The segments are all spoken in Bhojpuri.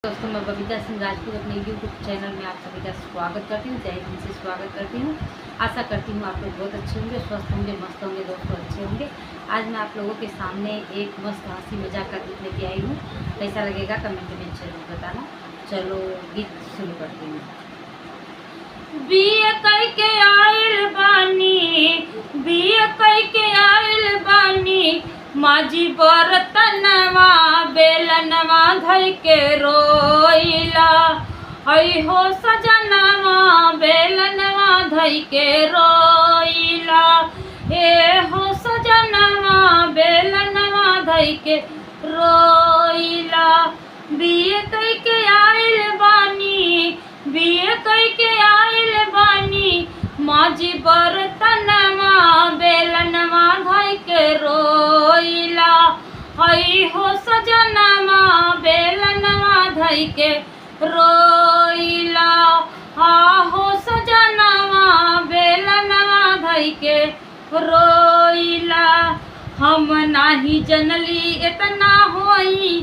दोस्तों, मैं बबीता सिंह राजपूत अपने यूट्यूब चैनल में आप सभी का स्वागत करती हूँ। जय हिंद से स्वागत करती हूँ। आशा करती हूँ आप लोग बहुत अच्छे होंगे, स्वस्थ होंगे, मस्त होंगे, दोस्तों अच्छे होंगे। आज मैं आप लोगों के सामने एक मस्त हंसी मजाक का गीत लेके आई हूँ। कैसा लगेगा कमेंट में जरूर बताना। चलो गीत शुरू करती हूँ। बिया कई के आइल बानी, बिया कई के आइल बानी, माजी बरतनवा बेलनवा धई के रोइला। ऐ हो सजनवा बेलनवा धई के रोइला। ए हो सजनवा बेलनवा धई के रोइला। बिया कई के आइल बानी, बिया कई के आइल बानी, माजी बरतनवा बेलनवा धई के रोइला। ऐ हो सजनवा बेलनवा धई के रोइला। आ हो सजनवा बेलनवा धई के रोइला। हम नाही जनली इतना होई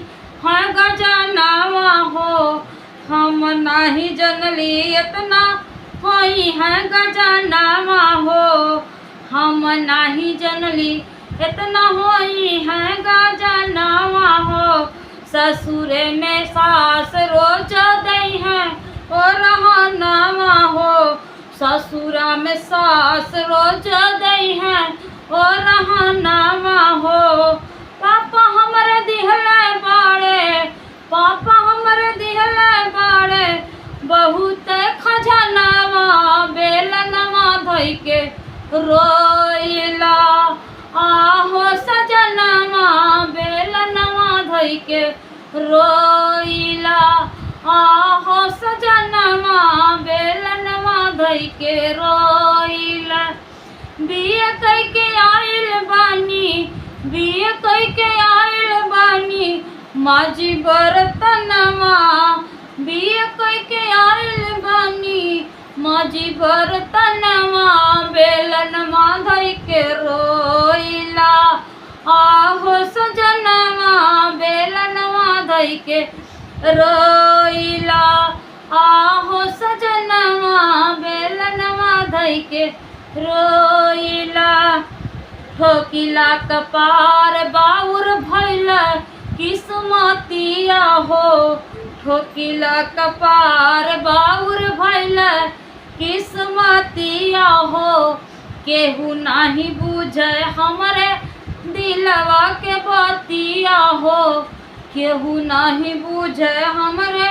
है गजनवा हो, हम नाही जनली इतना होई है गजनवा हो, हम नाही जनली इतना होई है गजनवा हो। ससुरे में सास रोज दई है ओ रहनवा हो, ससुरा में सास रोज दई है ओ रहनवा हो। पापा हमरे दिहले बाड़े, पापा हमरे दिहले बाड़े, बहुत खजनवा बेलनवा धई के रोइला। आहो सजनवा बेलनवा धई के रोइला। आहो सजनवा बेलनवा धई के रोइला। बिया कई के आइल बानी, बिया कई के आइल बानी, माजी बरतनवा बिया कई के आइल बानी, माजी बरतनवा बेलनवा धई के रोइला। आहो सजनवा बेलनवा धई के रोइला। आहो सजनवा बेलनवा धई के रोइला। ठोकिला कपार बाउर भइला किस्मतिया हो, ठोकिला कपार बाउर भइला किस्मतिया हो। केहू नाही बुझे हमरे दिलवा के बतिया हो, केहू नाही बुझे हमरे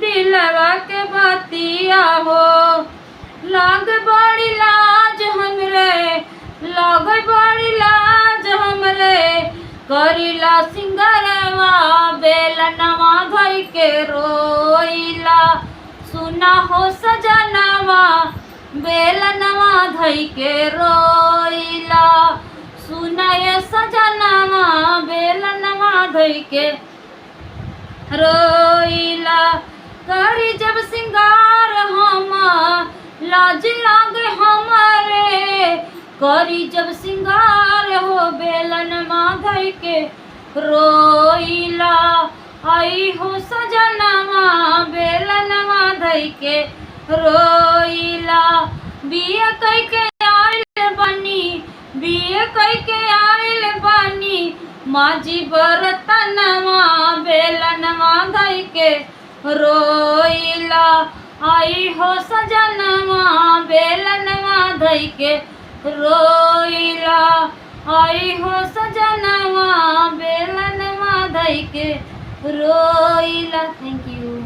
दिलवा के बतिया हो। लाग बड़ी लाज हमरे, लाग बड़ी लाज हमरे, करिला सिंगरवा बेलनवा धई के रोइला। सुना हो सजनवा बेलनवा धई के रोइला। सुना ये सजनवा बेलनवा धई के रोइला। करी जब सिंगार हम लाज लागे हमरे, करी जब सिंगार हो बेलनवा धई के रोइला। आई हो सजनवा बेलनवा धई के रोइला। बिया कई के आइल बानी, बिया कई के आइल बानी, माजी बरतनवा बेलनवा धई के रोइला। आई हो सजनवा बेलनवा धई के रोइला। आई हो सजनवा बेलनवा धई के रोइला। Thank you.